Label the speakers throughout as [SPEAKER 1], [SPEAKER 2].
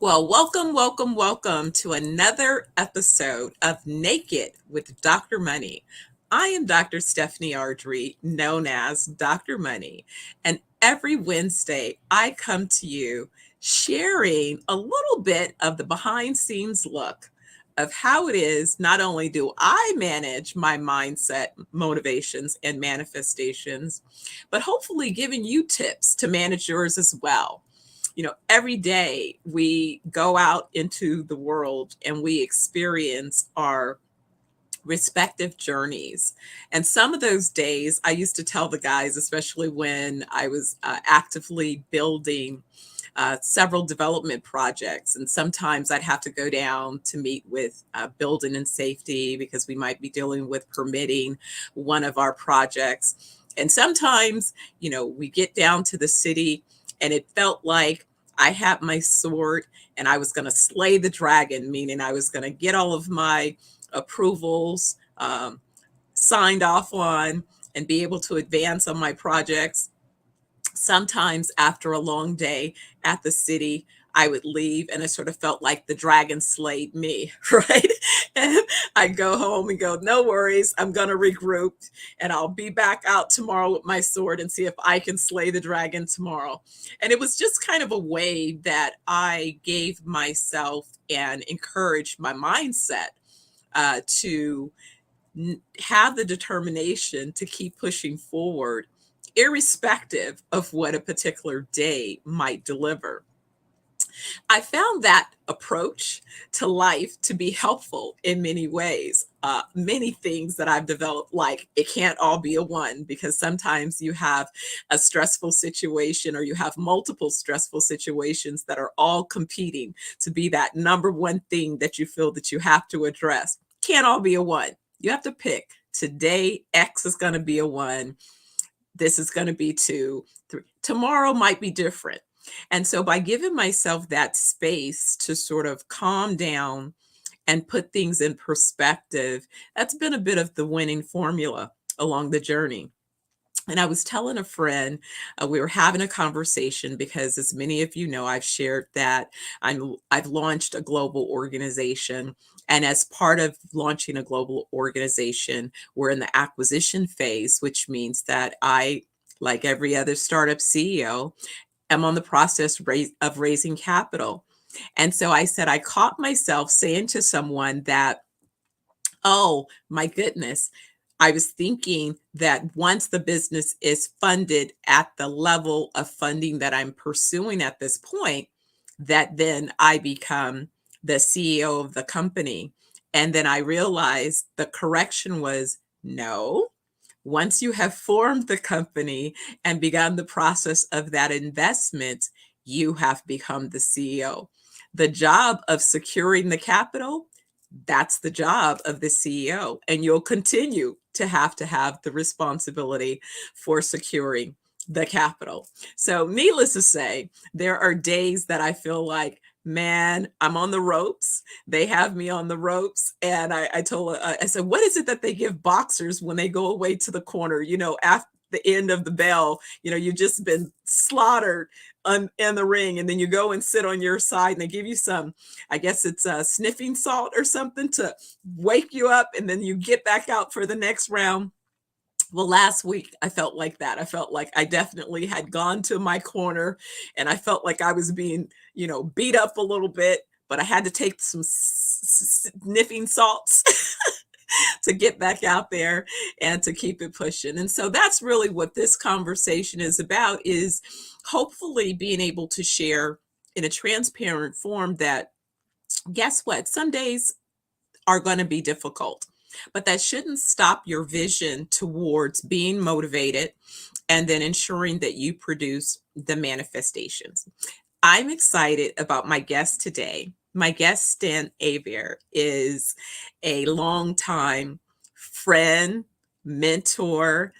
[SPEAKER 1] Well, welcome to another episode of Naked with Dr. Money. I am Dr. Stephanie Ardrey, known as Dr. Money, and every Wednesday I come to you sharing a little bit of the behind scenes look of how it is not only do I manage my mindset, motivations, and manifestations, but hopefully giving you tips to manage yours as well. Every day we go out into the world and we experience our respective journeys. And some of those days, I used to tell the guys, especially when I was actively building several development projects. And sometimes I'd have to go down to meet with building and safety because we might be dealing with permitting one of our projects. And sometimes, we get down to the city and it felt like I had my sword and I was going to slay the dragon, meaning I was going to get all of my approvals signed off on and be able to advance on my projects. Sometimes after a long day at the city, I would leave and it sort of felt like the dragon slayed me, right? And I'd go home and go, no worries, I'm going to regroup and I'll be back out tomorrow with my sword and see if I can slay the dragon tomorrow. And it was just kind of a way that I gave myself and encouraged my mindset to have the determination to keep pushing forward, irrespective of what a particular day might deliver. I found that approach to life to be helpful in many ways. Many things that I've developed, like it can't all be a one, because sometimes you have a stressful situation or you have multiple stressful situations that are all competing to be that number one thing that you feel that you have to address. Can't all be a one. You have to pick. Today, X is going to be a one. This is going to be two, three. Tomorrow might be different. And so by giving myself that space to sort of calm down and put things in perspective, that's been a bit of the winning formula along the journey. And I was telling a friend, we were having a conversation because, as many of you know, I've shared that I've launched a global organization. And as part of launching a global organization, we're in the acquisition phase, which means that I, like every other startup CEO, am on the process of raising capital. And so I said, I caught myself saying to someone that, oh my goodness, I was thinking that once the business is funded at the level of funding that I'm pursuing at this point, that then I become the CEO of the company. And then I realized the correction was no. Once you have formed the company and begun the process of that investment, you have become the CEO. The job of securing the capital, that's the job of the CEO. And you'll continue to have the responsibility for securing the capital. So, needless to say, there are days that I feel like, man, I'm on the ropes. They have me on the ropes. And I told her, I said, what is it that they give boxers when they go away to the corner, after the end of the bell, you've just been slaughtered in the ring, and then you go and sit on your side and they give you some, I guess it's sniffing salt or something to wake you up, and then you get back out for the next round. Well, last week I felt like that. I felt like I definitely had gone to my corner and I felt like I was being, beat up a little bit, but I had to take some sniffing salts to get back out there and to keep it pushing. And so that's really what this conversation is about, is hopefully being able to share in a transparent form that, guess what? Some days are going to be difficult, but that shouldn't stop your vision towards being motivated and then ensuring that you produce the manifestations. I'm excited about my guest today. My guest, Stan Hebert, is a longtime friend, mentor,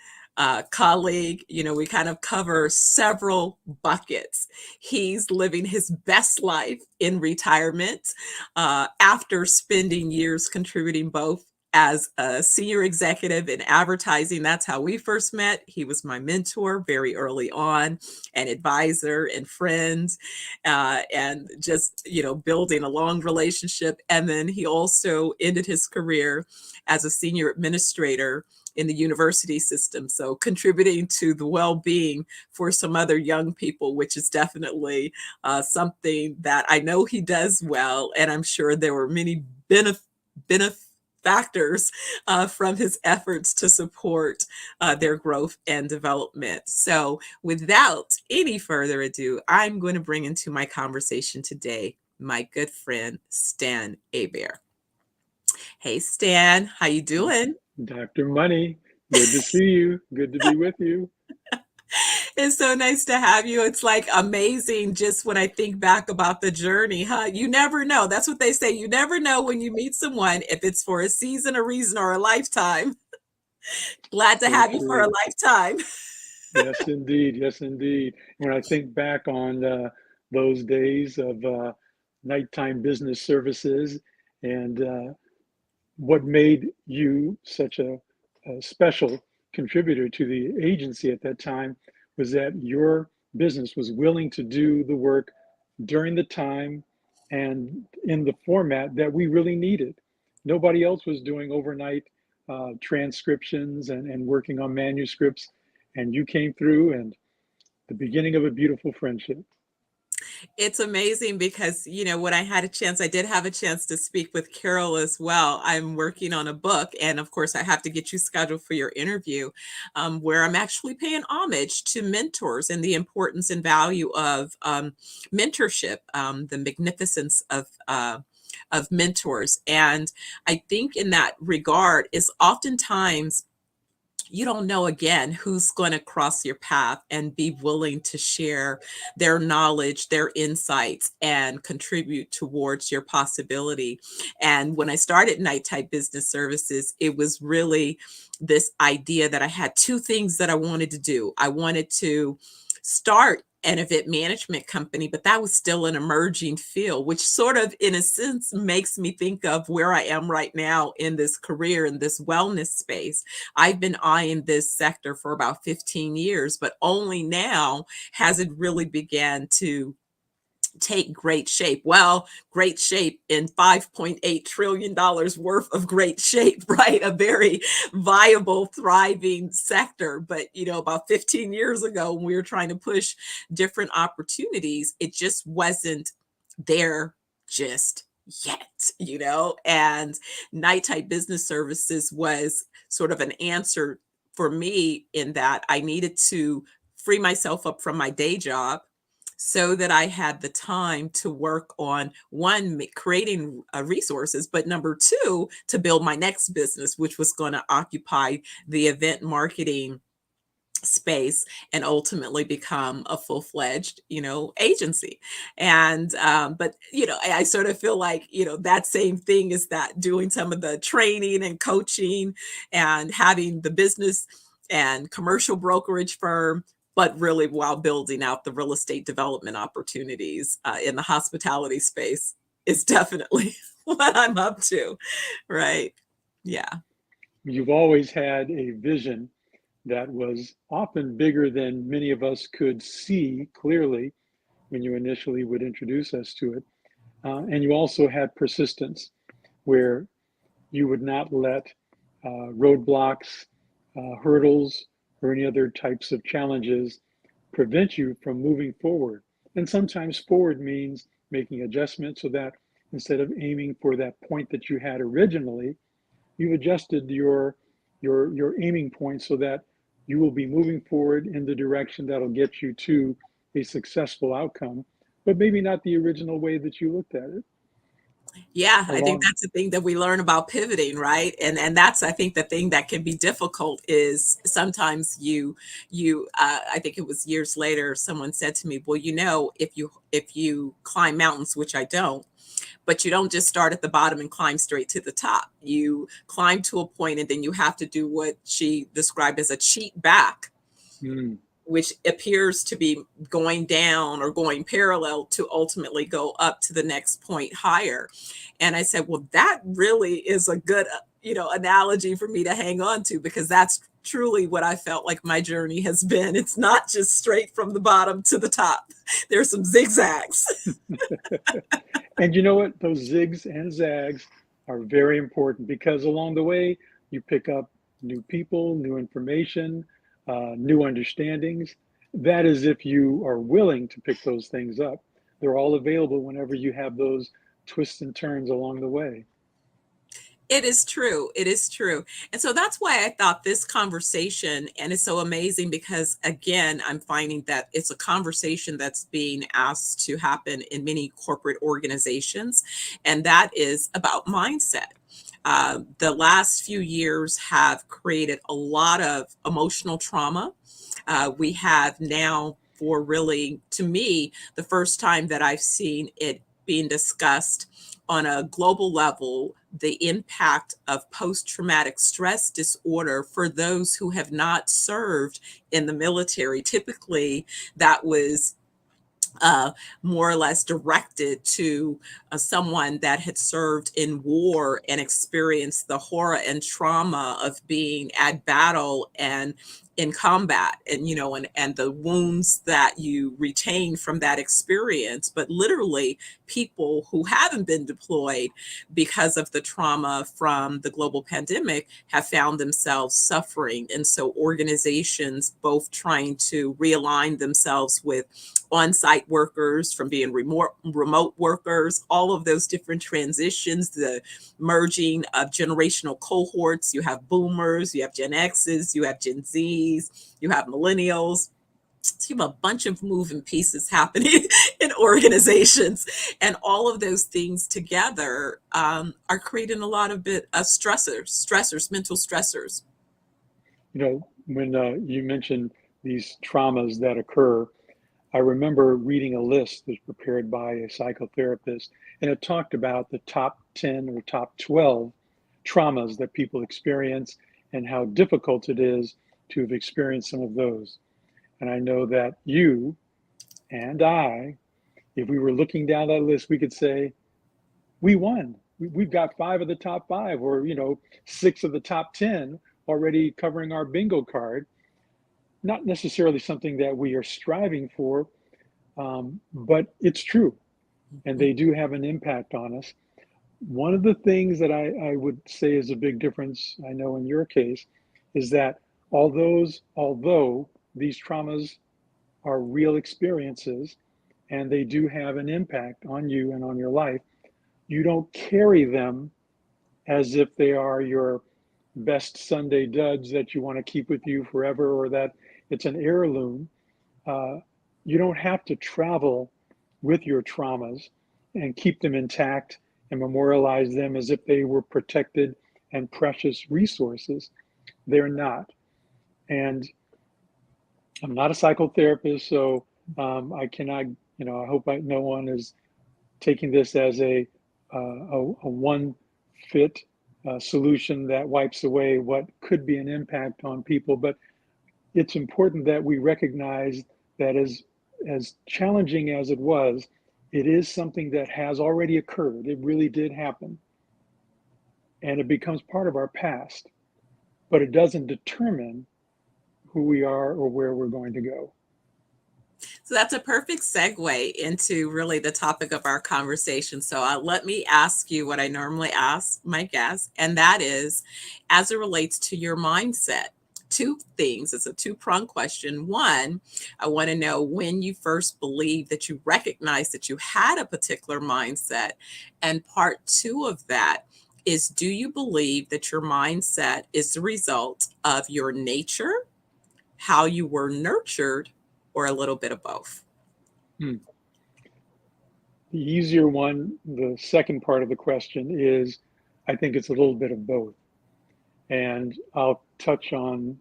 [SPEAKER 1] colleague. We kind of cover several buckets. He's living his best life in retirement after spending years contributing both as a senior executive in advertising. That's how we first met. He was my mentor very early on, an advisor and friend, and just, building a long relationship. And then he also ended his career as a senior administrator in the university system. So contributing to the well-being for some other young people, which is definitely something that I know he does well. And I'm sure there were many benefactors from his efforts to support their growth and development. So without any further ado, I'm going to bring into my conversation today my good friend, Stan Hebert. Hey, Stan, how you doing?
[SPEAKER 2] Dr. Money, good to see you. Good to be with you.
[SPEAKER 1] It's so nice to have you. It's like amazing just when I think back about the journey, huh? You never know. That's what they say. You never know when you meet someone if it's for a season, a reason, or a lifetime. Glad to
[SPEAKER 2] So
[SPEAKER 1] have you for a
[SPEAKER 2] true.
[SPEAKER 1] lifetime.
[SPEAKER 2] Yes, indeed. Yes, indeed. When I think back on those days of nighttime business services and what made you such a special contributor to the agency at that time was that your business was willing to do the work during the time and in the format that we really needed. Nobody else was doing overnight transcriptions and working on manuscripts, and you came through and the beginning of a beautiful friendship.
[SPEAKER 1] It's amazing because, when I did have a chance to speak with Carol as well. I'm working on a book, and of course, I have to get you scheduled for your interview, where I'm actually paying homage to mentors and the importance and value of mentorship, the magnificence of mentors. And I think in that regard is oftentimes you don't know again who's going to cross your path and be willing to share their knowledge, their insights, and contribute towards your possibility. And when I started Night Type Business Services, it was really this idea that I had two things that I wanted to do. I wanted to start an event management company, but that was still an emerging field, which sort of, in a sense, makes me think of where I am right now in this career, in this wellness space. I've been eyeing this sector for about 15 years, but only now has it really began to take great shape. Well, great shape in $5.8 trillion worth of great shape, right? A very viable, thriving sector. But, about 15 years ago, when we were trying to push different opportunities, it just wasn't there just yet. And Night Type Business Services was sort of an answer for me in that I needed to free myself up from my day job so that I had the time to work on one, creating resources, but number two, to build my next business, which was going to occupy the event marketing space and ultimately become a full-fledged agency. And but I sort of feel like that same thing is that doing some of the training and coaching and having the business and commercial brokerage firm, but really while building out the real estate development opportunities in the hospitality space is definitely what I'm up to, right? Yeah.
[SPEAKER 2] You've always had a vision that was often bigger than many of us could see clearly when you initially would introduce us to it. And you also had persistence, where you would not let roadblocks, hurdles, or any other types of challenges prevent you from moving forward. And sometimes forward means making adjustments so that instead of aiming for that point that you had originally, you've adjusted your aiming point so that you will be moving forward in the direction that'll get you to a successful outcome, but maybe not the original way that you looked at it.
[SPEAKER 1] Yeah, I think
[SPEAKER 2] Along,
[SPEAKER 1] that's the thing that we learn about pivoting, right? And that's, I think, the thing that can be difficult is sometimes I think it was years later someone said to me, well, if you climb mountains, which I don't, but you don't just start at the bottom and climb straight to the top. You climb to a point and then you have to do what she described as a cheat back,
[SPEAKER 2] mm,
[SPEAKER 1] which appears to be going down or going parallel to ultimately go up to the next point higher. And I said, well, that really is a good analogy for me to hang on to, because that's truly what I felt like my journey has been. It's not just straight from the bottom to the top. There's some zigzags.
[SPEAKER 2] And you know what? Those zigs and zags are very important because along the way, you pick up new people, new information, new understandings. That is, if you are willing to pick those things up. They're all available whenever you have those twists and turns along the way.
[SPEAKER 1] It is true. It is true. And so that's why I thought this conversation, and it's so amazing because, again, I'm finding that it's a conversation that's being asked to happen in many corporate organizations, and that is about mindset. The last few years have created a lot of emotional trauma. We have now, for really, to me, the first time that I've seen it being discussed on a global level, the impact of post-traumatic stress disorder for those who have not served in the military. Typically, that was uh, more or less directed to someone that had served in war and experienced the horror and trauma of being at battle and in combat, and and the wounds that you retain from that experience. But literally, people who haven't been deployed because of the trauma from the global pandemic have found themselves suffering. And so organizations both trying to realign themselves with on-site workers from being remote workers, all of those different transitions, the merging of generational cohorts. You have boomers, you have Gen X's, you have Gen Z's, you have millennials. So you have a bunch of moving pieces happening in organizations, and all of those things together are creating a lot of stressors, mental stressors.
[SPEAKER 2] You know, when you mentioned these traumas that occur, I remember reading a list that's prepared by a psychotherapist, and it talked about the top 10 or top 12 traumas that people experience and how difficult it is to have experienced some of those. And I know that you and I, if we were looking down that list, we could say, we won. We've got five of the top five, or, six of the top 10 already covering our bingo card. Not necessarily something that we are striving for, but it's true, and they do have an impact on us. One of the things that I would say is a big difference, I know in your case, is that although these traumas are real experiences and they do have an impact on you and on your life, you don't carry them as if they are your best Sunday duds that you want to keep with you forever, or that it's an heirloom. Uh, you don't have to travel with your traumas and keep them intact and memorialize them as if they were protected and precious resources. They're not. And I'm not a psychotherapist, so I cannot, I hope no one is taking this as a one fit solution that wipes away what could be an impact on people. But it's important that we recognize that as challenging as it was, it is something that has already occurred. It really did happen. And it becomes part of our past, but it doesn't determine who we are or where we're going to go.
[SPEAKER 1] So that's a perfect segue into really the topic of our conversation. So let me ask you what I normally ask my guests, and that is, as it relates to your mindset. Two things. It's a two-pronged question. One, I want to know when you first believed that you recognized that you had a particular mindset. And part two of that is, do you believe that your mindset is the result of your nature, how you were nurtured, or a little bit of both?
[SPEAKER 2] Hmm. The easier one, the second part of the question is, I think it's a little bit of both. And I'll touch on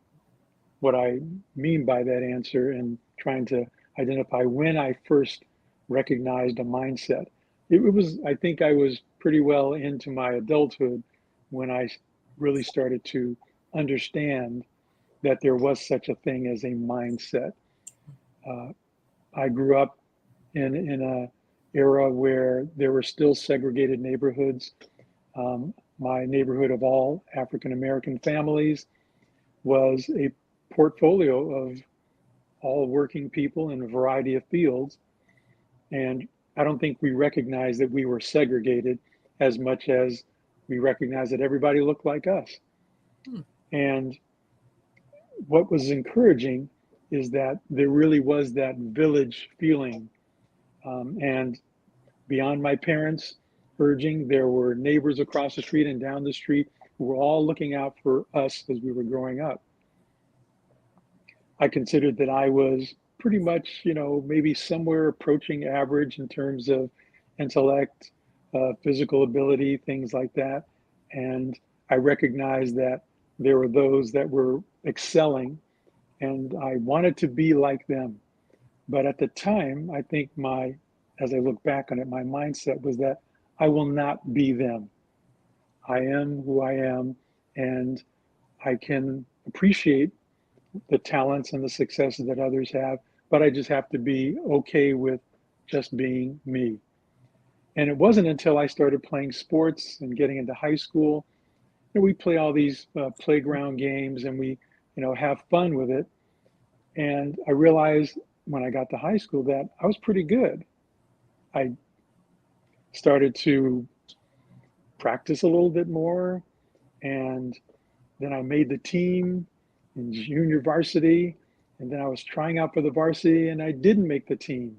[SPEAKER 2] what I mean by that answer and trying to identify when I first recognized a mindset. I think I was pretty well into my adulthood when I really started to understand that there was such a thing as a mindset. Uh, I grew up in a era where there were still segregated neighborhoods. my neighborhood of all African American families was a portfolio of all working people in a variety of fields. And I don't think we recognized that we were segregated as much as we recognized that everybody looked like us.
[SPEAKER 1] Hmm.
[SPEAKER 2] And what was encouraging is that there really was that village feeling. And beyond my parents' urging, there were neighbors across the street and down the street who were all looking out for us as we were growing up. I considered that I was pretty much, maybe somewhere approaching average in terms of intellect, physical ability, things like that. And I recognized that there were those that were excelling, and I wanted to be like them. But at the time, I think as I look back on it, my mindset was that I will not be them. I am who I am, and I can appreciate the talents and the successes that others have, but I just have to be okay with just being me. And it wasn't until I started playing sports and getting into high school that we play all these playground games and we, have fun with it. And I realized when I got to high school that I was pretty good. I started to practice a little bit more, and then I made the team in junior varsity, and then I was trying out for the varsity, and I didn't make the team.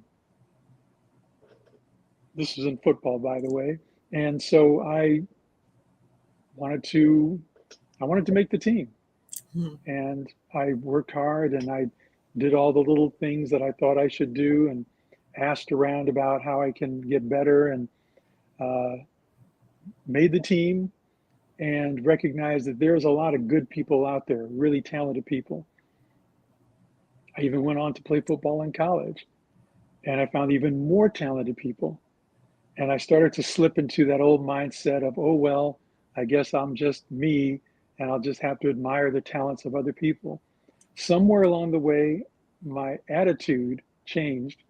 [SPEAKER 2] This was in football, by the way. And so wanted to, I wanted to make the team,
[SPEAKER 1] Hmm.
[SPEAKER 2] and I worked hard, and I did all the little things that I thought I should do, and asked around about how I can get better, and uh, made the team, and recognized that there's a lot of good people out there, really talented people. I even went on to play football in college, and I found even more talented people. And I started to slip into that old mindset of, oh, well, I guess I'm just me, and I'll just have to admire the talents of other people. Somewhere along the way, my attitude changed,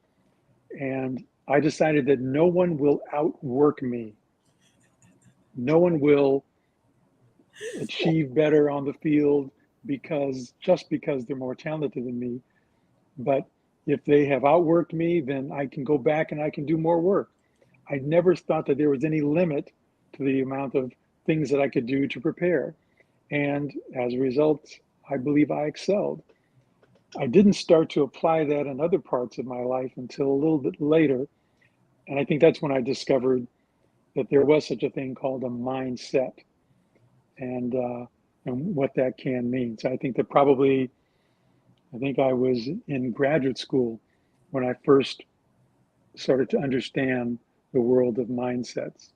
[SPEAKER 2] and I decided that no one will outwork me. No one will achieve better on the field just because they're more talented than me. But if they have outworked me, then I can go back and I can do more work. I never thought that there was any limit to the amount of things that I could do to prepare. And as a result, I believe I excelled. I didn't start to apply that in other parts of my life until a little bit later. And I think that's when I discovered that there was such a thing called a mindset, and what that can mean. So I think I was in graduate school when I first started to understand the world of mindsets.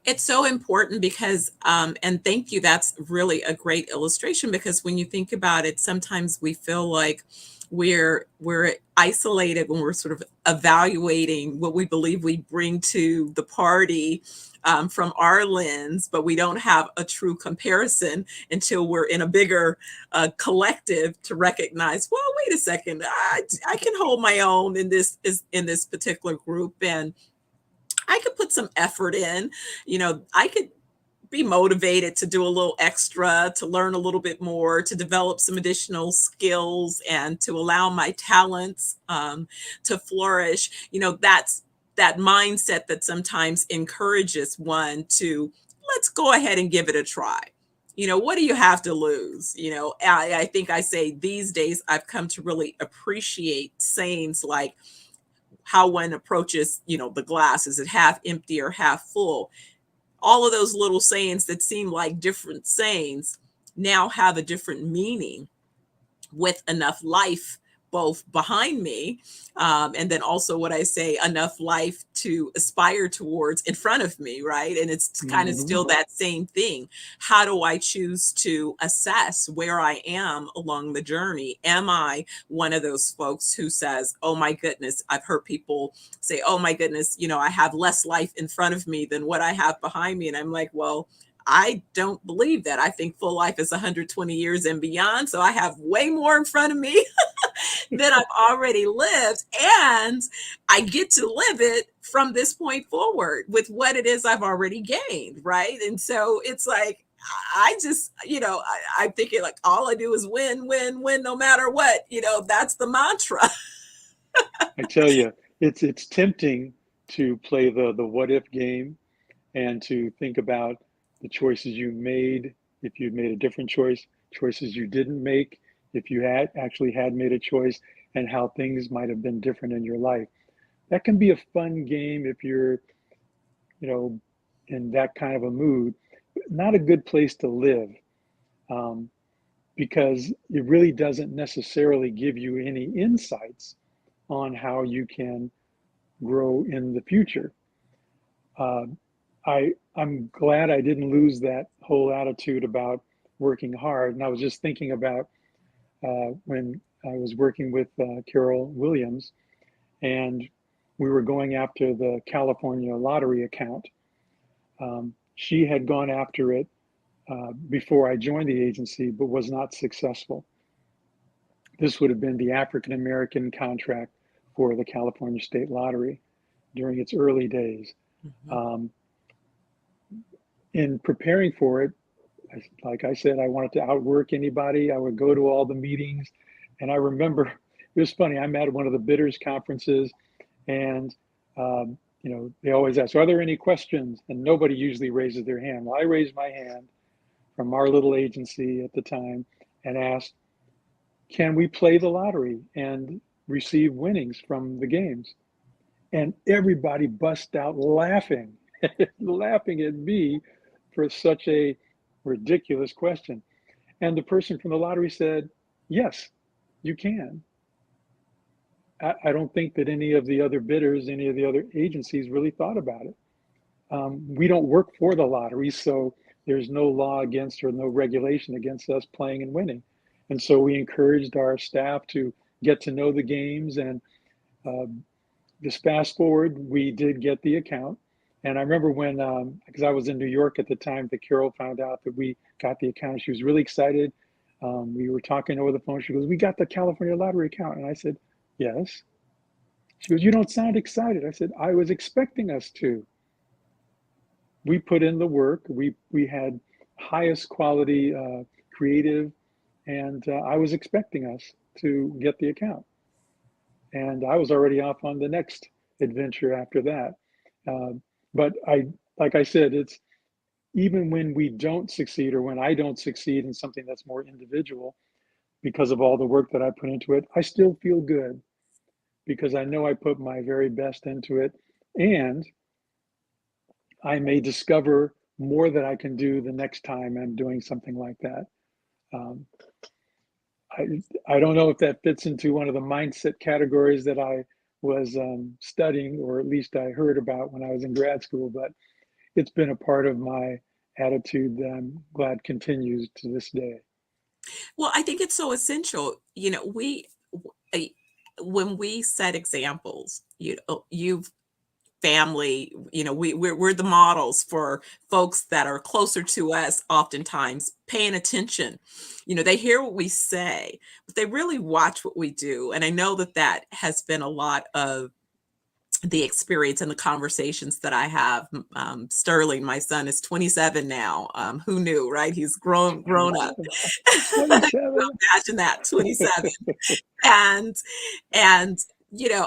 [SPEAKER 1] It's so important because, and thank you, that's really a great illustration because when you think about it, sometimes we feel like we're isolated when we're sort of evaluating what we believe we bring to the party from our lens, but we don't have a true comparison until we're in a bigger collective to recognize, well, wait a second, I can hold my own in this particular group, and I could put some effort in. I could be motivated to do a little extra, to learn a little bit more, to develop some additional skills, and to allow my talents to flourish. That's that mindset that sometimes encourages one to, let's go ahead and give it a try. What do you have to lose? I think I say these days I've come to really appreciate sayings like, how one approaches, the glass. Is it half empty or half full? All of those little sayings that seem like different sayings now have a different meaning with enough life both behind me, and then also what I say, enough life to aspire towards in front of me, right? And it's kind of
[SPEAKER 2] Mm-hmm.
[SPEAKER 1] still that same thing. How do I choose to assess where I am along the journey? Am I one of those folks who says, oh my goodness, I've heard people say, oh my goodness, I have less life in front of me than what I have behind me. And I'm like, well, I don't believe that. I think full life is 120 years and beyond. So I have way more in front of me that I've already lived, and I get to live it from this point forward with what it is I've already gained, right? And so it's like I just, I'm thinking like all I do is win, win, win, no matter what. That's the mantra.
[SPEAKER 2] I tell you, it's tempting to play the what if game and to think about the choices you made if you'd made a different choice, choices you didn't make if you had actually had made a choice, and how things might have been different in your life. That can be a fun game if you're, you know, in that kind of a mood. Not a good place to live, um, because it really doesn't necessarily give you any insights on how you can grow in the future. Uh, I'm glad I didn't lose that whole attitude about working hard. And I was just thinking about when I was working with Carol Williams, and we were going after the California lottery account. She had gone after it before I joined the agency, but was not successful. This would have been the African American contract for the California State Lottery during its early days.
[SPEAKER 1] Mhm.
[SPEAKER 2] Um, in preparing for it, like I said, I wanted to outwork anybody. I would go to all the meetings. And I remember it was funny. I'm at one of the bidders conferences, and they always ask, "Are there any questions?" And nobody usually raises their hand. Well, I raised my hand from our little agency at the time and asked, "Can we play the lottery and receive winnings from the games?" And everybody bust out laughing, laughing at me for such a ridiculous question. And the person from the lottery said, "Yes, you can." I don't think that any of the other bidders, any of the other agencies really thought about it. We don't work for the lottery, so there's no law against or no regulation against us playing and winning. And so we encouraged our staff to get to know the games. And uh, just fast forward, we did get the account. And I remember when, because I was in New York at the time that Carol found out that we got the account, she was really excited. We were talking over the phone. She goes, "We got the California lottery account." And I said, "Yes." She goes, "You don't sound excited." I said, "I was expecting us to. We put in the work. We had highest quality creative, and I was expecting us to get the account." And I was already off on the next adventure after that. Uh, but like I said, it's even when we don't succeed, or when I don't succeed in something that's more individual, because of all the work that I put into it, I still feel good because I know I put my very best into it, and I may discover more that I can do the next time I'm doing something like that. Um, I don't know if that fits into one of the mindset categories that I was studying, or at least I heard about when I was in grad school, but it's been a part of my attitude that I'm glad continues to this day.
[SPEAKER 1] Well, I think it's so essential. I- when we set examples, you've family, we're the models for folks that are closer to us, oftentimes paying attention. They hear what we say, but they really watch what we do. And I know that that has been a lot of the experience and the conversations that I have. Sterling, my son, is 27 now. Who knew, right? He's grown up.
[SPEAKER 2] 27. 27.
[SPEAKER 1] Imagine that, 27. And and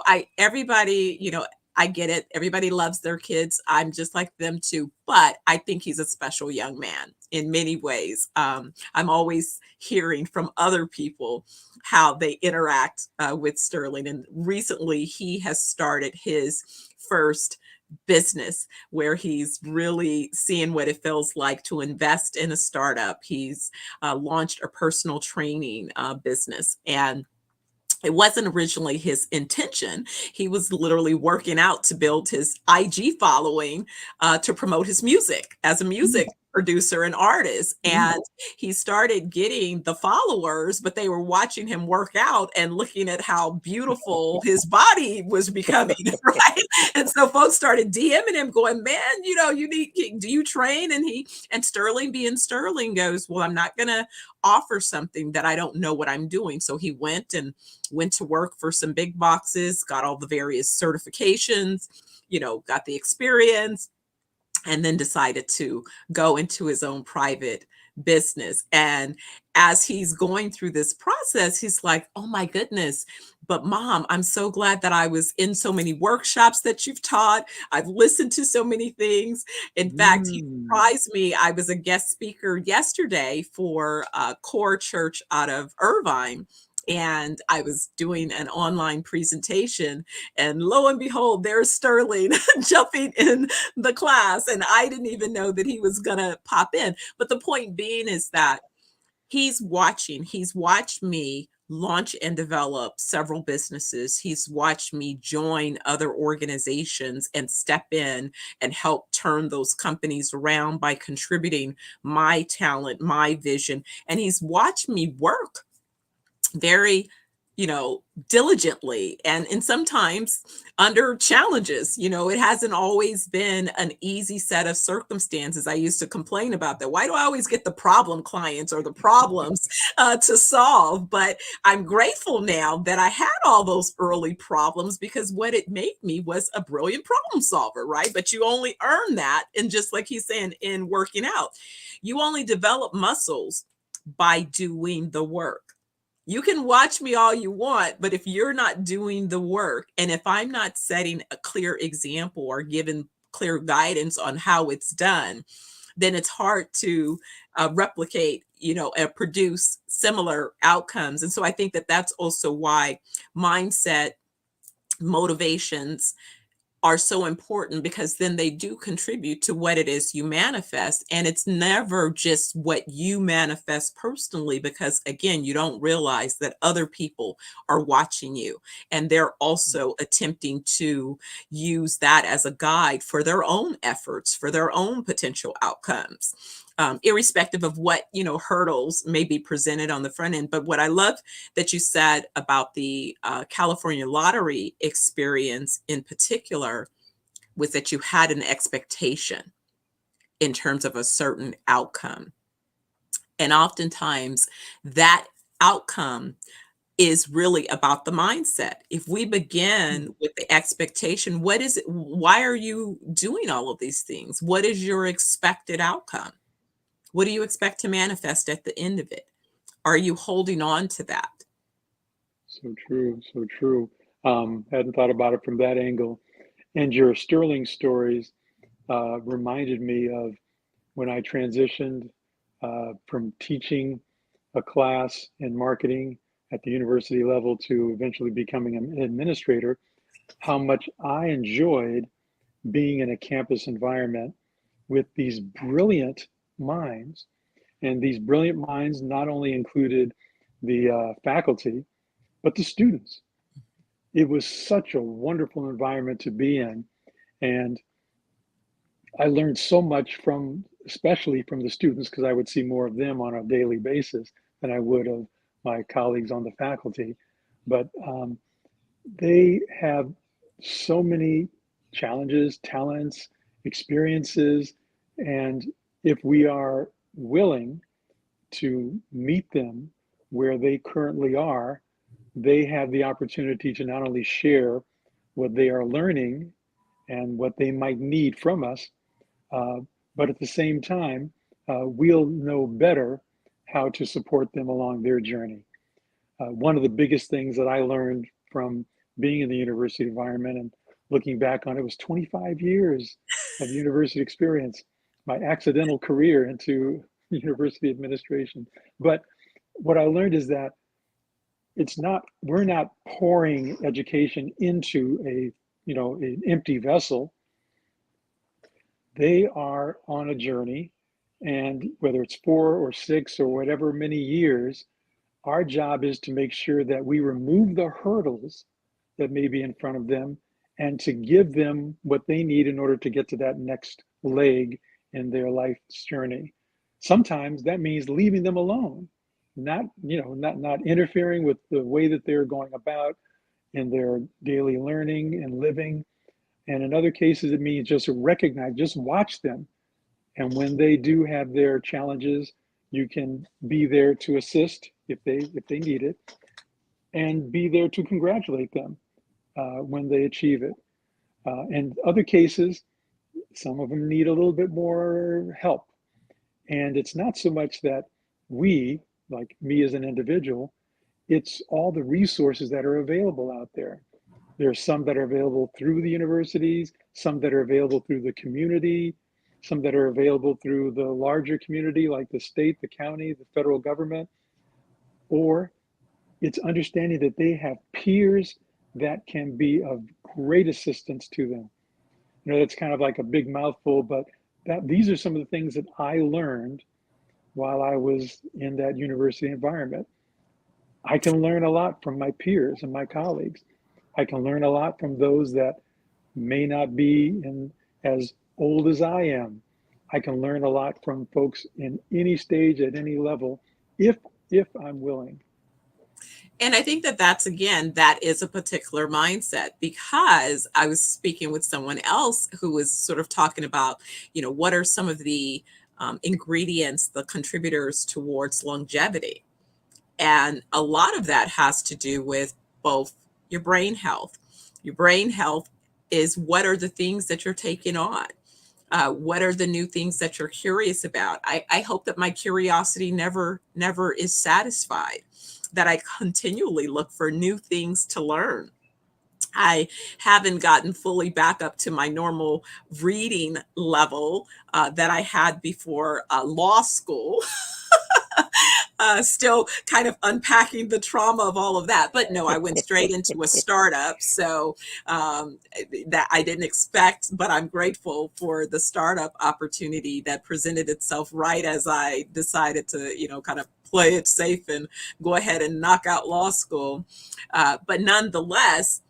[SPEAKER 1] I everybody, I get it. Everybody loves their kids. I'm just like them too. But I think he's a special young man in many ways. I'm always hearing from other people how they interact with Sterling. And recently, he has started his first business where he's really seeing what it feels like to invest in a startup. He's launched a personal training business, and it wasn't originally his intention. He was literally working out to build his IG following to promote his music as a music producer and artist.
[SPEAKER 2] Mhm.
[SPEAKER 1] And he started getting the followers, but they were watching him work out and looking at how beautiful his body was becoming, right? And so folks started DMing him going, man, you know, do you train? And Sterling being Sterling goes, well, I'm not going to offer something that I don't know what I'm doing. So he went to work for some big boxes, got all the various certifications, you know, got the experience, and then decided to go into his own private business. And as he's going through this process, he's like, oh my goodness, but mom, I'm so glad that I was in so many workshops that you've taught. I've listened to so many things. In fact, he
[SPEAKER 2] Mm.
[SPEAKER 1] surprised me. I was a guest speaker yesterday for a core church out of Irvine. And I was doing an online presentation, and lo and behold, there's Sterling jumping in the class, and I didn't even know that he was gonna pop in. But the point being is that he's watched me launch and develop several businesses. He's watched me join other organizations and step in and help turn those companies around by contributing my talent, my vision. And he's watched me work very, you know, diligently, and sometimes under challenges. You know, it hasn't always been an easy set of circumstances. I used to complain about that. Why do I always get the problem clients or the problems to solve? But I'm grateful now that I had all those early problems, because what it made me was a brilliant problem solver, right? But you only earn that, and just like he's saying, in working out, you only develop muscles by doing the work. You can watch me all you want, but if you're not doing the work, and if I'm not setting a clear example or giving clear guidance on how it's done, then it's hard to replicate, you know, and produce similar outcomes. And so I think that that's also why mindset, motivations are so important, because then they do contribute to what it is you manifest. And it's never just what you manifest personally, because again, you don't realize that other people are watching you, and they're also attempting to use that as a guide for their own efforts, for their own potential outcomes. Irrespective of what, you know, hurdles may be presented on the front end. But what I love that you said about the California lottery experience in particular was that you had an expectation in terms of a certain outcome. And oftentimes that outcome is really about the mindset. If we begin with the expectation, what is it? Why are you doing all of these things? What is your expected outcome? What do you expect to manifest at the end of it? Are you holding on to that?
[SPEAKER 2] So true, so true. Hadn't thought about it from that angle. And your Sterling stories reminded me of when I transitioned from teaching a class in marketing at the university level to eventually becoming an administrator, how much I enjoyed being in a campus environment with these brilliant minds. And these brilliant minds not only included the faculty, but the students. It was such a wonderful environment to be in. And I learned so much from, especially from the students, because I would see more of them on a daily basis than I would of my colleagues on the faculty. But they have so many challenges, talents, experiences, and if we are willing to meet them where they currently are, they have the opportunity to not only share what they are learning and what they might need from us, uh, but at the same time, we'll know better how to support them along their journey. One of the biggest things that I learned from being in the university environment and looking back on it was 25 years of university experience, my accidental career into university administration. But what I learned is that we're not pouring education into an empty vessel. They are on a journey, and whether it's 4 or 6 or whatever many years, our job is to make sure that we remove the hurdles that may be in front of them and to give them what they need in order to get to that next leg in their life's journey. Sometimes that means leaving them alone, not interfering with the way that they're going about in their daily learning and living. And in other cases, it means just recognize, just watch them. And when they do have their challenges, you can be there to assist if they need it, and be there to congratulate them when they achieve it. In other cases, some of them need a little bit more help. And it's not so much that we, like me as an individual, it's all the resources that are available out there. There's some that are available through the universities, some that are available through the community, some that are available through the larger community, like the state, the county, the federal government, or it's understanding that they have peers that can be of great assistance to them. That's kind of like a big mouthful, but these are some of the things that I learned while I was in that university environment. I can learn a lot from my peers and my colleagues. I can learn a lot from those that may not be as old as I am. I can learn a lot from folks in any stage at any level if I'm willing.
[SPEAKER 1] And I think that that's, again, that is a particular mindset, because I was speaking with someone else who was sort of talking about, what are some of the ingredients, the contributors towards longevity. And a lot of that has to do with both your brain health. Your brain health is, what are the things that you're taking on? What are the new things that you're curious about? I hope that my curiosity never is satisfied, that I continually look for new things to learn. I haven't gotten fully back up to my normal reading level that I had before law school. Still kind of unpacking the trauma of all of that. But no, I went straight into a startup. So that I didn't expect, but I'm grateful for the startup opportunity that presented itself right as I decided to, kind of play it safe and go ahead and knock out law school. But nonetheless,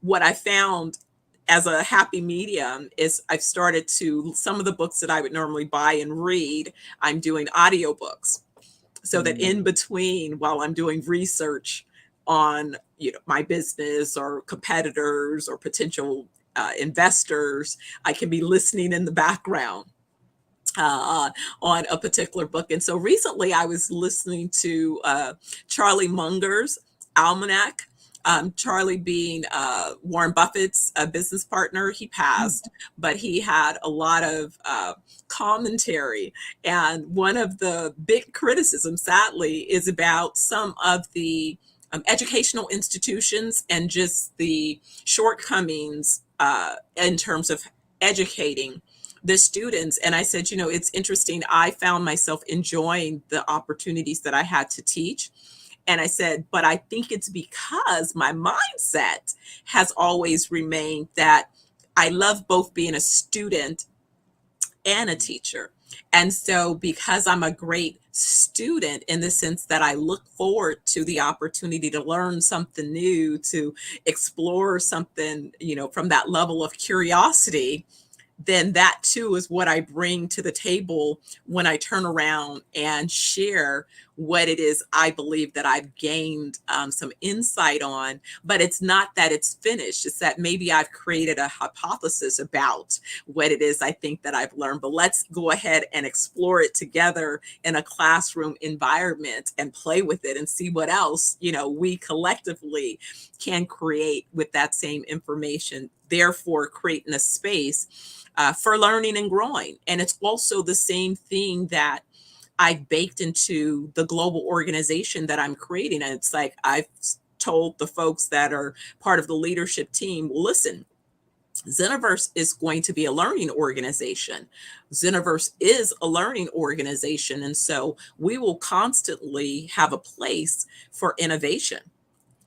[SPEAKER 1] what I found as a happy medium is I've started to, some of the books that I would normally buy and read, I'm doing audiobooks, so that in between, while I'm doing research on my business or competitors or potential investors, I can be listening in the background on a particular book. And so recently I was listening to Charlie Munger's Almanac. Charlie being Warren Buffett's business partner. He passed, but he had a lot of commentary. And one of the big criticisms, sadly, is about some of the educational institutions and just the shortcomings in terms of educating the students. And I said, it's interesting. I found myself enjoying the opportunities that I had to teach. And I said, but I think it's because my mindset has always remained that I love both being a student and a teacher. And so, because I'm a great student in the sense that I look forward to the opportunity to learn something new, to explore something, from that level of curiosity, then that too is what I bring to the table when I turn around and share what it is I believe that I've gained some insight on. But it's not that it's finished. It's that maybe I've created a hypothesis about what it is I think that I've learned. But let's go ahead and explore it together in a classroom environment and play with it and see what else, we collectively can create with that same information, therefore creating a space for learning and growing. And it's also the same thing that I've baked into the global organization that I'm creating. And it's like I've told the folks that are part of the leadership team, listen, ZenoVerse is going to be a learning organization. ZenoVerse is a learning organization. And so we will constantly have a place for innovation.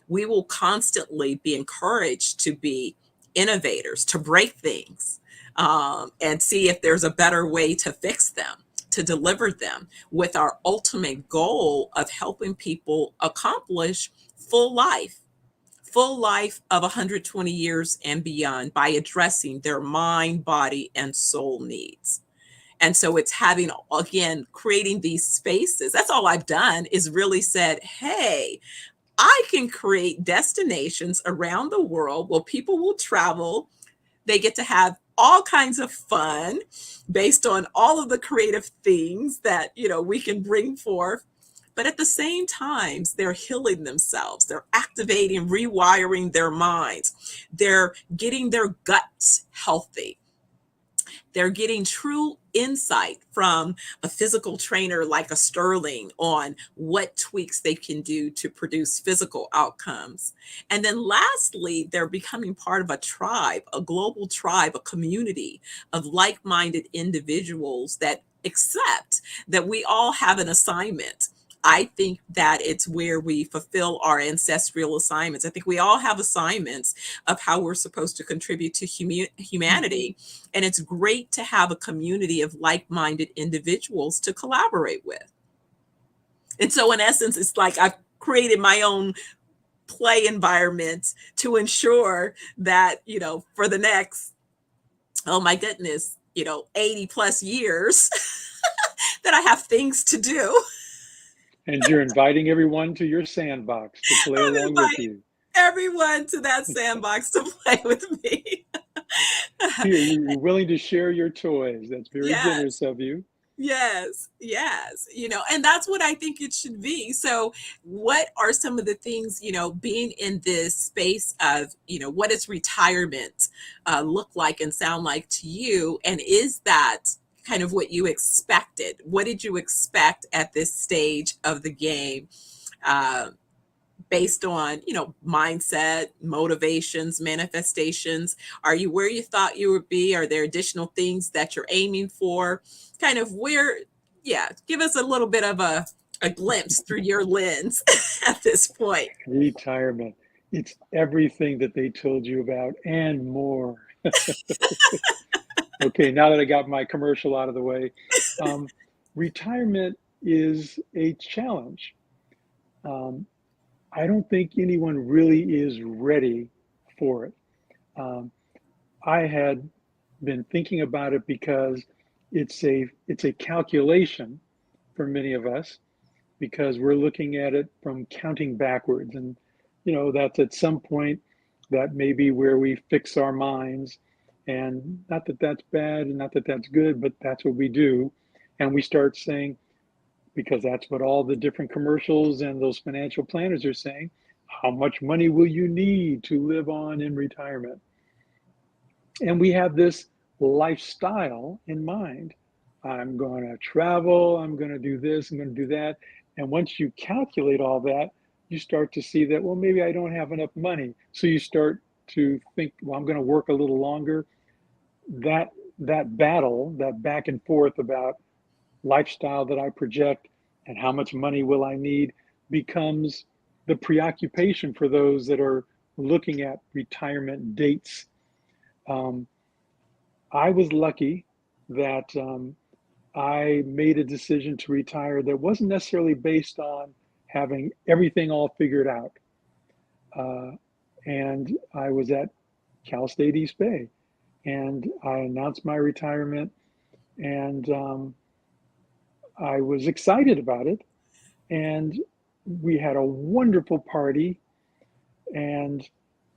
[SPEAKER 1] We will constantly be encouraged to be innovators, to break things, and see if there's a better way to fix them, to deliver them, with our ultimate goal of helping people accomplish full life of 120 years and beyond by addressing their mind, body, and soul needs. And so it's having, again, creating these spaces. That's all I've done is really said, hey, I can create destinations around the world where people will travel. They get to have all kinds of fun based on all of the creative things that, we can bring forth. But at the same time, they're healing themselves. They're activating, rewiring their minds. They're getting their guts healthy. They're getting true insight from a physical trainer like a Sterling on what tweaks they can do to produce physical outcomes. And then lastly, they're becoming part of a tribe, a global tribe, a community of like minded individuals that accept that we all have an assignment. I think that it's where we fulfill our ancestral assignments. I think we all have assignments of how we're supposed to contribute to humanity. And it's great to have a community of like minded individuals to collaborate with. And so, in essence, it's like I've created my own play environment to ensure that, for the next, oh my goodness, 80 plus years, that I have things to do.
[SPEAKER 2] And you're inviting everyone to your sandbox to play
[SPEAKER 1] I'm
[SPEAKER 2] along with
[SPEAKER 1] inviting
[SPEAKER 2] you.
[SPEAKER 1] everyone to that sandbox to play with me.
[SPEAKER 2] Here, you're willing to share your toys. That's very
[SPEAKER 1] Yes.
[SPEAKER 2] generous of you.
[SPEAKER 1] Yes, yes, and that's what I think it should be. So, what are some of the things, being in this space of, what does retirement look like and sound like to you? And is that kind of what you expected? What did you expect at this stage of the game? Uh, Based on mindset, motivations, manifestations? Are you where you thought you would be? Are there additional things that you're aiming for? Kind of where, yeah, give us a little bit of a glimpse through your lens at this point.
[SPEAKER 2] Retirement. It's everything that they told you about and more. Okay, now that I got my commercial out of the way, um, retirement is a challenge. Um, I don't think anyone really is ready for it. Um, I had been thinking about it because it's a calculation for many of us because we're looking at it from counting backwards, and that's at some point that may be where we fix our minds, and not that that's bad and not that that's good, but that's what we do, and we start saying, because that's what all the different commercials and those financial planners are saying, how much money will you need to live on in retirement? And we have this lifestyle in mind. I'm going to travel, I'm going to do this, I'm going to do that. And once you calculate all that, you start to see that, well, maybe I don't have enough money. So you start to think, well, I'm going to work a little longer. That that battle, that back and forth about lifestyle that I project and how much money will I need becomes the preoccupation for those that are looking at retirement dates. Um, I was lucky that I made a decision to retire that wasn't necessarily based on having everything all figured out. Uh, and I was at Cal State East Bay, and I announced my retirement, and I was excited about it. And we had a wonderful party, and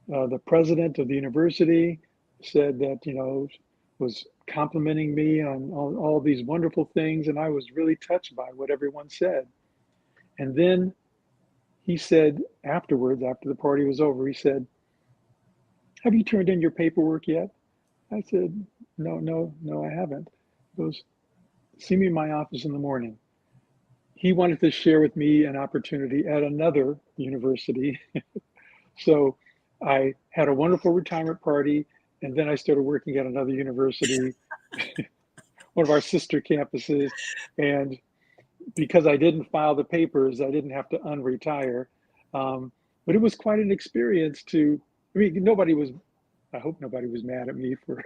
[SPEAKER 2] the president of the university said that, was complimenting me on all these wonderful things, and I was really touched by what everyone said. And then he said afterwards, after the party was over, he said, "Have you turned in your paperwork yet?" I said, "No, no, no, I haven't." He goes, "See me in my office in the morning." He wanted to share with me an opportunity at another university. So I had a wonderful retirement party, and then I started working at another university, one of our sister campuses. And because I didn't file the papers, I didn't have to unretire. Um, but it was quite an experience to, I mean, I hope nobody was mad at me for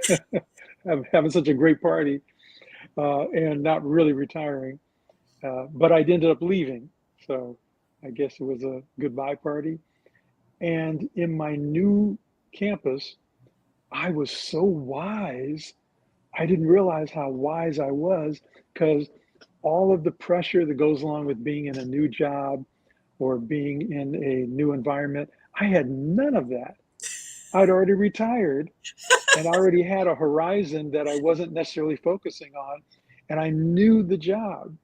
[SPEAKER 2] having such a great party and not really retiring. But I ended up leaving. So I guess it was a goodbye party. And in my new campus, I was so wise I didn't realize how wise I was, because all of the pressure that goes along with being in a new job or being in a new environment, I had none of that. I'd already retired and I already had a horizon that I wasn't necessarily focusing on. And I knew the job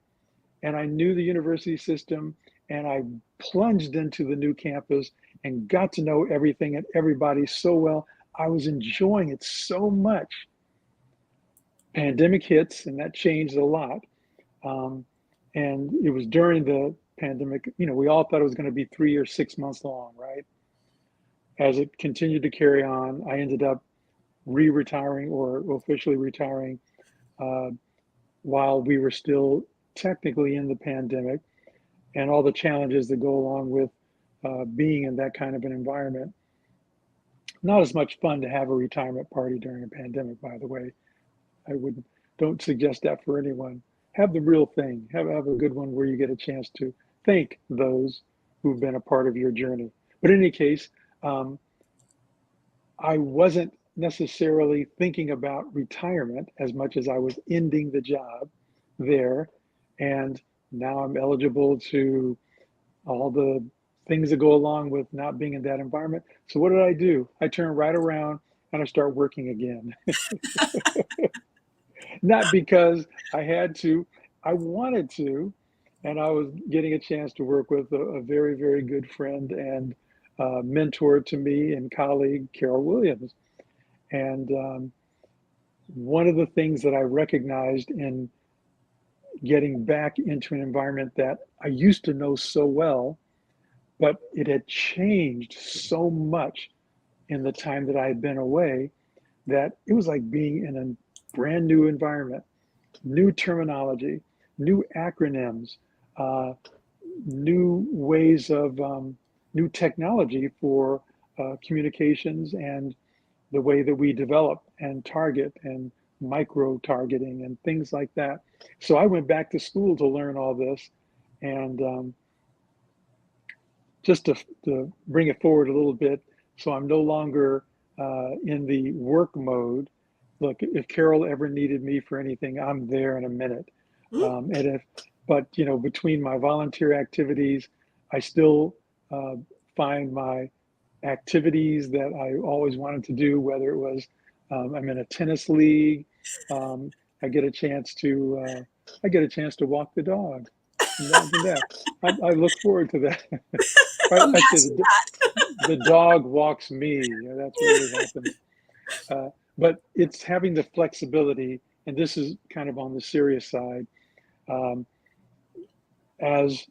[SPEAKER 2] and I knew the university system, and I plunged into the new campus and got to know everything and everybody so well. I was enjoying it so much. Pandemic hits, and that changed a lot. Um, and it was during the pandemic, we all thought it was going to be 3 or 6 months long, right? As it continued to carry on, I ended up re-retiring or officially retiring uh, while we were still technically in the pandemic and all the challenges that go along with being in that kind of an environment. Not as much fun to have a retirement party during a pandemic, by the way. I would don't suggest that for anyone. Have the real thing. Have a good one where you get a chance to thank those who've been a part of your journey. But in any case, um, I wasn't necessarily thinking about retirement as much as I was ending the job there. And now I'm eligible to all the things that go along with not being in that environment. So what did I do? I turn right around and I start working again. Not because I had to, I wanted to. And I was getting a chance to work with a very, very good friend and mentor to me and colleague, Carol Williams. And one of the things that I recognized in getting back into an environment that I used to know so well, but it had changed so much in the time that I had been away, that it was like being in a brand new environment, new terminology, new acronyms, uh, new ways of new technology for communications and the way that we develop and target and micro targeting and things like that. So I went back to school to learn all this. And just to bring it forward a little bit, so I'm no longer in the work mode. Look, if Carol ever needed me for anything, I'm there in a minute. And if, but between my volunteer activities, I still uh, find my activities that I always wanted to do, whether it was I'm in a tennis league, um, I get a chance to walk the dog. Imagine that. I look forward to that. Actually,
[SPEAKER 1] Imagine that.
[SPEAKER 2] the dog walks me. That's what really happens. But it's having the flexibility, and this is kind of on the serious side. Um, as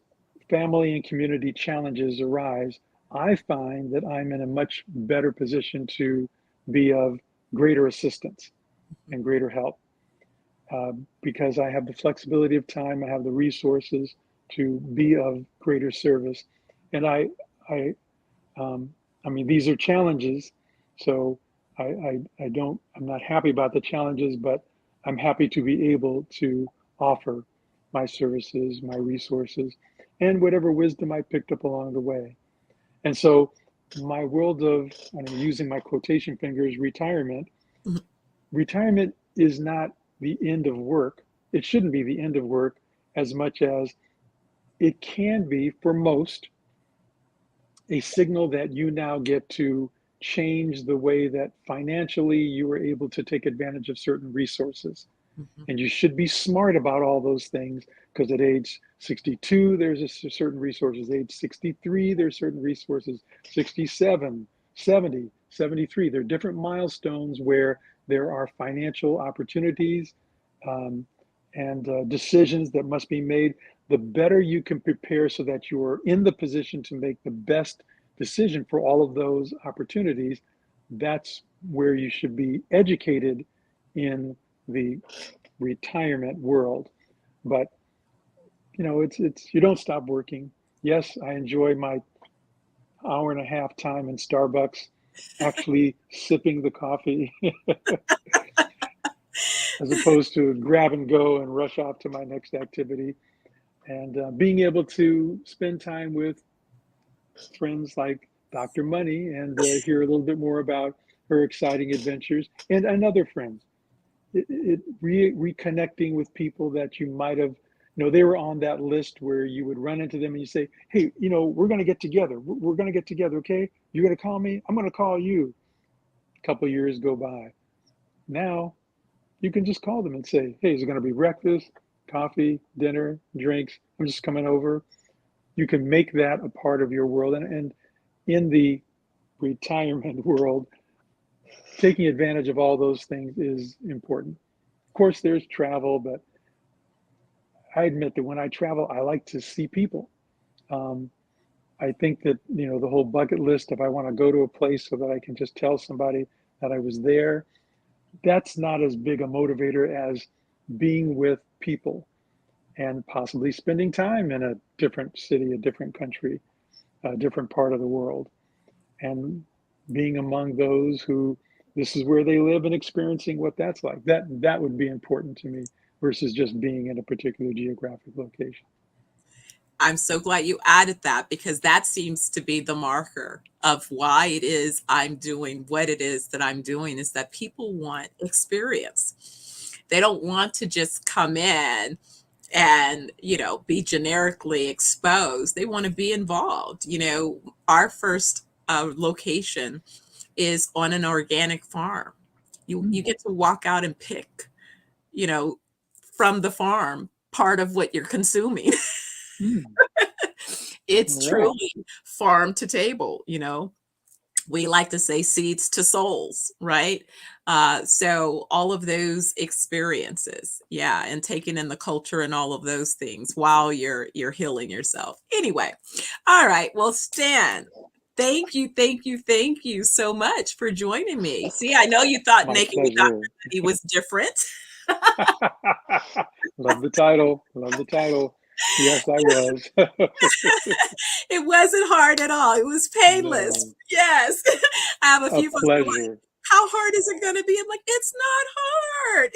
[SPEAKER 2] family and community challenges arise, I find that I'm in a much better position to be of greater assistance and greater help because I have the flexibility of time, I have the resources to be of greater service, and I, um, I mean, these are challenges, so I'm not happy about the challenges, but I'm happy to be able to offer my services, my resources, and whatever wisdom I picked up along the way. And so my world of, and I'm using my quotation fingers, retirement is not the end of work. It shouldn't be the end of work as much as it can be for most a signal that you now get to change the way that financially you are able to take advantage of certain resources.
[SPEAKER 1] Mhm.
[SPEAKER 2] And you should be smart about all those things because at age 62, there's a certain resources. Age 63, there's certain resources. 67, 70, 73. There are different milestones where there are financial opportunities um, and decisions that must be made. The better you can prepare so that you are in the position to make the best decision for all of those opportunities, that's where you should be educated in the retirement world. But it's you don't stop working. Yes, I enjoy my hour and a half time in Starbucks, actually sipping the coffee, as opposed to grab and go and rush off to my next activity. And being able to spend time with friends like Dr. Money and hear a little bit more about her exciting adventures and other friends. reconnecting with people that you might have, they were on that list where you would run into them and you say, hey, we're going to get together. We're going to get together. Okay. You're going to call me. I'm going to call you. A couple of years go by. Now you can just call them and say, hey, is it going to be breakfast, coffee, dinner, drinks? I'm just coming over. You can make that a part of your world. And in the retirement world, taking advantage of all those things is important. Of course, there's travel, but I admit that when I travel, I like to see people. Um, I think that, the whole bucket list, if I want to go to a place so that I can just tell somebody that I was there, that's not as big a motivator as being with people and possibly spending time in a different city, a different country, a different part of the world, and being among those who this is where they live and experiencing what that's like. That would be important to me versus just being in a particular geographic location.
[SPEAKER 1] I'm so glad you added that because that seems to be the marker of why it is I'm doing what it is that I'm doing is that people want experience. They don't want to just come in and, be generically exposed. They want to be involved. Our first location is on an organic farm. You get to walk out and pick, you know, from the farm part of what you're consuming.
[SPEAKER 2] Mm.
[SPEAKER 1] It's
[SPEAKER 2] All right.
[SPEAKER 1] truly farm to table. We like to say seeds to souls, right? So all of those experiences, yeah, and taking in the culture and all of those things while you're healing yourself. Anyway, all right. Well, Stan, thank you so much for joining me. See, I know you thought
[SPEAKER 2] My
[SPEAKER 1] Naked with Dr.
[SPEAKER 2] pleasure.
[SPEAKER 1] Money was different.
[SPEAKER 2] Love the title. Love the title. Yes, I was.
[SPEAKER 1] It wasn't hard at all. It was painless.
[SPEAKER 2] No,
[SPEAKER 1] Yes. I have a
[SPEAKER 2] a
[SPEAKER 1] few folks who are like,
[SPEAKER 2] pleasure.
[SPEAKER 1] how hard is it going to be? I'm like, it's not hard.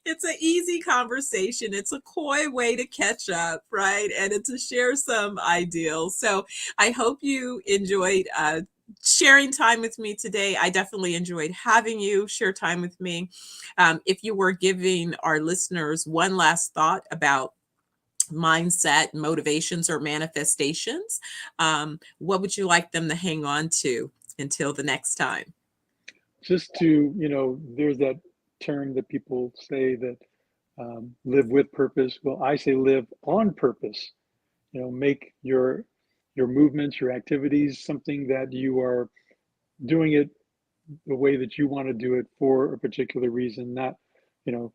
[SPEAKER 1] It's an easy conversation. It's a coy way to catch up, right? And it's to share some ideals. So I hope you enjoyed sharing time with me today. I definitely enjoyed having you share time with me. If you were giving our listeners one last thought about mindset, motivations, or manifestations, what would you like them to hang on to until the next time?
[SPEAKER 2] Just to, there's that term that people say that live with purpose. Well, I say live on purpose. Make your movements, your activities, something that you are doing it the way that you want to do it for a particular reason, not, you know,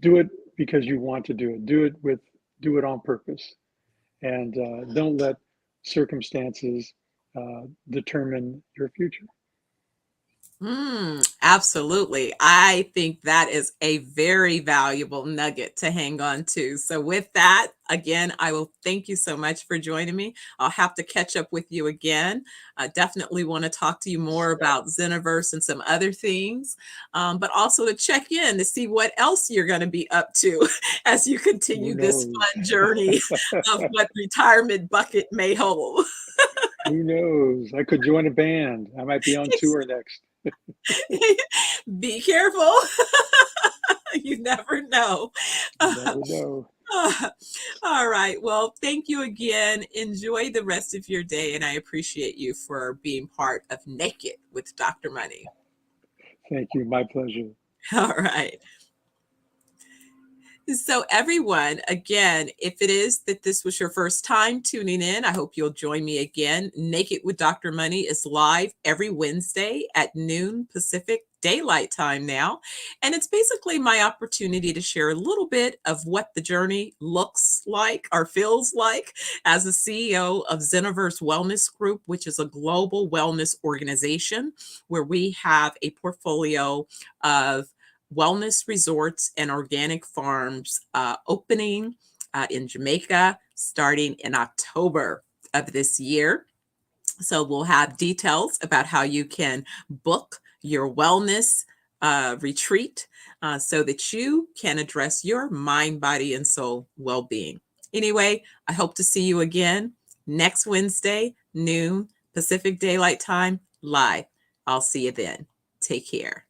[SPEAKER 2] do it because you want to do it. Do it on purpose, and don't let circumstances determine your future.
[SPEAKER 1] Absolutely. I think that is a very valuable nugget to hang on to. So, with that, again, I will thank you so much for joining me. I'll have to catch up with you again. I definitely want to talk to you more about ZenoVerse and some other things, but also to check in to see what else you're going to be up to as you
[SPEAKER 2] Who
[SPEAKER 1] continue this
[SPEAKER 2] knows?
[SPEAKER 1] fun journey of what retirement bucket may hold.
[SPEAKER 2] Who knows? I could join a band. I might be on tour next.
[SPEAKER 1] Be careful. You never know.
[SPEAKER 2] Never know.
[SPEAKER 1] All right. Well, thank you again. Enjoy the rest of your day. And I appreciate you for being part of Naked with Dr. Money.
[SPEAKER 2] Thank you. My pleasure.
[SPEAKER 1] All right. So, everyone, again, if it is that this was your first time tuning in, I hope you'll join me again. Naked with Dr. Money is live every Wednesday at noon Pacific Daylight Time now. And it's basically my opportunity to share a little bit of what the journey looks like or feels like as a CEO of ZenoVerse Wellness Group, which is a global wellness organization where we have a portfolio of wellness resorts and organic farms opening in Jamaica starting in October of this year. So we'll have details about how you can book your wellness retreat so that you can address your mind, body, and soul well-being. Anyway, I hope to see you again next Wednesday, noon Pacific Daylight Time, live. I'll see you then. Take care.